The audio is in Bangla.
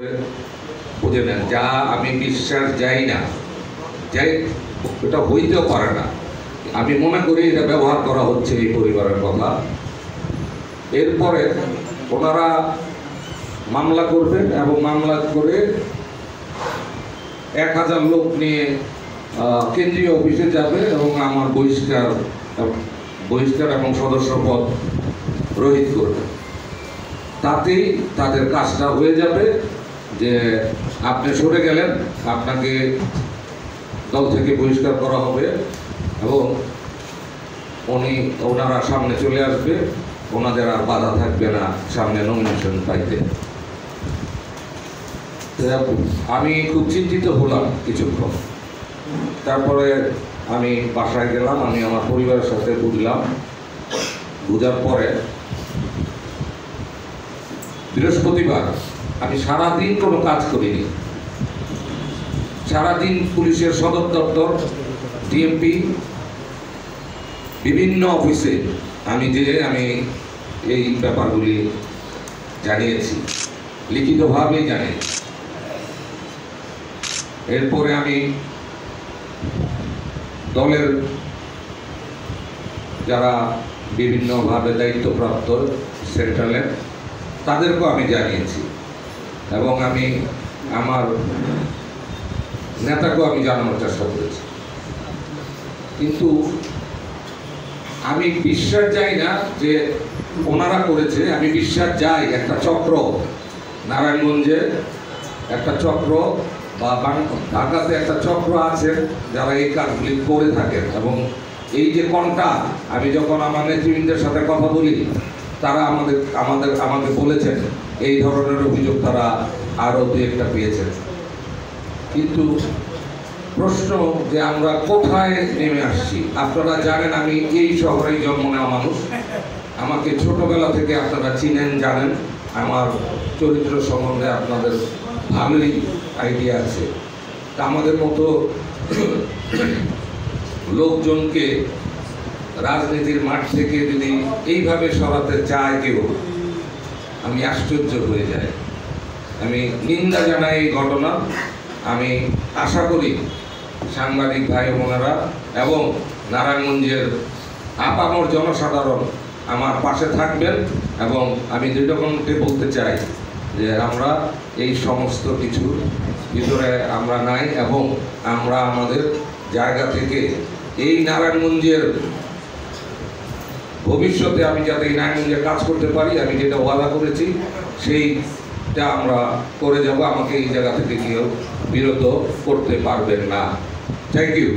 বুঝে নেন, যা আমি বিশ্বাস যাই না, যাই এটা হইতেও পারে না। আমি মনে করি এটা ব্যবহার করা হচ্ছে এই পরিবারের কথা। এরপরে ওনারা মামলা করবেন এবং মামলা করে 1000 লোক নিয়ে কেন্দ্রীয় অফিসে যাবে এবং আমার বহিষ্কার এবং সদস্য পদ রহিত করবে। তাতেই তাদের কাজটা হয়ে যাবে যে আপনি সরে গেলেন, আপনাকে দল থেকে বহিষ্কার করা হবে এবং ওনারা সামনে চলে আসবে, ওনাদের আর বাধা থাকবে না সামনে নমিনেশন পাইতে। আমি খুব চিন্তিত হলাম কিছুক্ষণ, তারপরে আমি বাসায় গেলাম, আমি আমার পরিবারের সাথে বুঝলাম। বুঝার পরে বৃহস্পতিবার আমি সারাদিন কোনো কাজ করিনি। সারাদিন পুলিশের সদর দপ্তর, ডিএমপি, বিভিন্ন অফিসে আমি এই ব্যাপারগুলি জানিয়েছি, লিখিতভাবেই জানিয়েছি। এরপরে আমি দলের যারা বিভিন্নভাবে দায়িত্বপ্রাপ্ত সেন্ট্রালের, তাদেরকেও আমি জানিয়েছি এবং আমি আমার নেতাকেও আমি জানানোর চেষ্টা করেছি। কিন্তু আমি বিশ্বাস যাই না যে ওনারা করেছে, আমি বিশ্বাস যাই একটা চক্র, নারায়ণগঞ্জে একটা চক্র বা ঢাকাতে একটা চক্র আছে যারা এই কাজগুলি করে থাকেন। এবং এই যে কন্টাক্ট, আমি যখন আমার নেতৃবৃন্দের সাথে কথা বলি, তারা আমাকে বলেছেন এই ধরনের অভিযোগ তারা আরও 2-1টা পেয়েছেন। কিন্তু প্রশ্ন যে আমরা কোথায় নেমে আসছি। আপনারা জানেন আমি এই শহরেই জন্ম নেওয়া মানুষ, আমাকে ছোটবেলা থেকে আপনারা চিনেন, জানেন, আমার চরিত্র সম্বন্ধে আপনাদের ভালোই আইডিয়া আছে। তা আমাদের মতো লোকজনকে রাজনীতির মাঠ থেকে যদি এইভাবে সরাতে চায় কেউ, আমি আশ্চর্য হয়ে যাই। আমি নিন্দা জানাই এই ঘটনা। আমি আশা করি সাংবাদিক ভাই বোনেরা এবং নারায়ণগঞ্জের আপামর জনসাধারণ আমার পাশে থাকবেন এবং আমি দৃঢ়কণ্ঠে বলতে চাই যে আমরা এই সমস্ত কিছুর ভিতরে আমরা নাই এবং আমরা আমাদের জায়গা থেকে এই নারায়ণগঞ্জের ভবিষ্যতে আমি যাতে এই নারায়ণগঞ্জে কাজ করতে পারি, আমি যেটা ওয়াদা করেছি সেইটা আমরা করে যাব। আমাকে এই জায়গা থেকে কেউ বিরত করতে পারবেন না। Thank you.